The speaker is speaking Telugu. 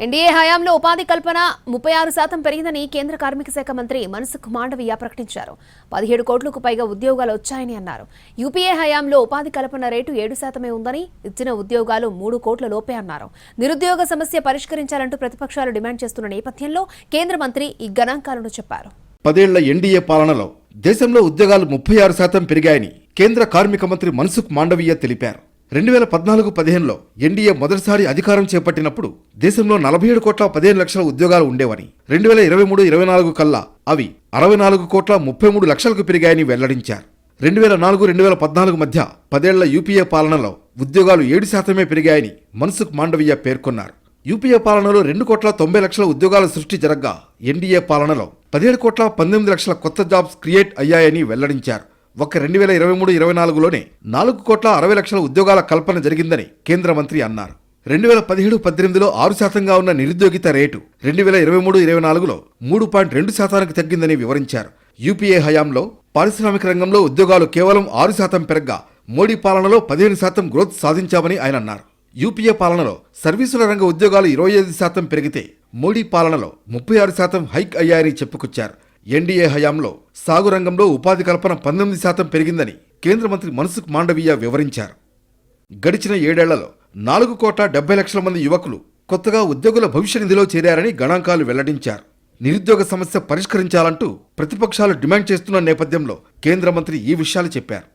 ఎన్డీఏ హయాంలో ఉపాధి కల్పన 36% పెరిగిందని కేంద్ర కార్మిక శాఖ మంత్రి మన్సుఖ్ మాండవీయ ప్రకటించారు. 17 కోట్లకు పైగా ఉద్యోగాలు వచ్చాయని అన్నారు. యూపీఏ హయాంలో ఉపాధి కల్పన రేటు 7% ఉందని, ఇచ్చిన ఉద్యోగాలు 3 కోట్ల లోపే అన్నారు. నిరుద్యోగ సమస్య పరిష్కరించాలంటూ ప్రతిపక్షాలు డిమాండ్ చేస్తున్న నేపథ్యంలో కేంద్ర మంత్రి ఈ గణాంకాలను చెప్పారు. 10 ఏళ్ల ఎన్డీఏ పాలనలో దేశంలో ఉద్యోగాలు 36% పెరిగాయని కేంద్ర కార్మిక మంత్రి మన్సుఖ్ మాండవీయ తెలిపారు. 2014-15లో ఎన్డీఏ మొదటిసారి అధికారం చేపట్టినప్పుడు దేశంలో 47 కోట్ల 15 లక్షల ఉద్యోగాలు ఉండేవని, 2023-24 కల్లా అవి 64 కోట్ల 33 లక్షలకు పెరిగాయని వెల్లడించారు. 2004-2014 మధ్య 10 ఏళ్ల యూపీఏ పాలనలో ఉద్యోగాలు 7% పెరిగాయని మన్సుఖ్ మాండవీయ పేర్కొన్నారు. యూపీఏ పాలనలో 2 కోట్ల 90 లక్షల ఉద్యోగాల సృష్టి జరగ్గా ఎన్డీఏ పాలనలో 17 కోట్ల 19 లక్షల కొత్త జాబ్స్ క్రియేట్ అయ్యాయని వెల్లడించారు. ఒక్క 2023-24లోనే 4 కోట్ల 60 లక్షల ఉద్యోగాల కల్పన జరిగిందని కేంద్ర మంత్రి అన్నారు. 2017-18లో 6%గా ఉన్న నిరుద్యోగిత రేటు 2023-24లో 3.2%కి తగ్గిందని వివరించారు. యూపీఏ హయాంలో పారిశ్రామిక రంగంలో ఉద్యోగాలు కేవలం 6% పెరగ్గా మోడీ పాలనలో 15% గ్రోత్ సాధించామని ఆయన అన్నారు. యూపీఏ పాలనలో సర్వీసుల రంగ ఉద్యోగాలు 25% పెరిగితే మోడీ పాలనలో 36% హైక్ అయ్యాయని చెప్పుకొచ్చారు. ఎన్డీఏ హయాంలో సాగు రంగంలో ఉపాధి కల్పన 19% పెరిగిందని కేంద్ర మంత్రి మన్సుఖ్ మాండవీయ వివరించారు. గడిచిన 7 ఏళ్లలో 4 కోట్ల 70 లక్షల మంది యువకులు కొత్తగా ఉద్యోగుల భవిష్య నిధిలో చేరారని గణాంకాలు వెల్లడించారు. నిరుద్యోగ సమస్య పరిష్కరించాలంటూ ప్రతిపక్షాలు డిమాండ్ చేస్తున్న నేపథ్యంలో కేంద్ర మంత్రి ఈ విషయాలు చెప్పారు.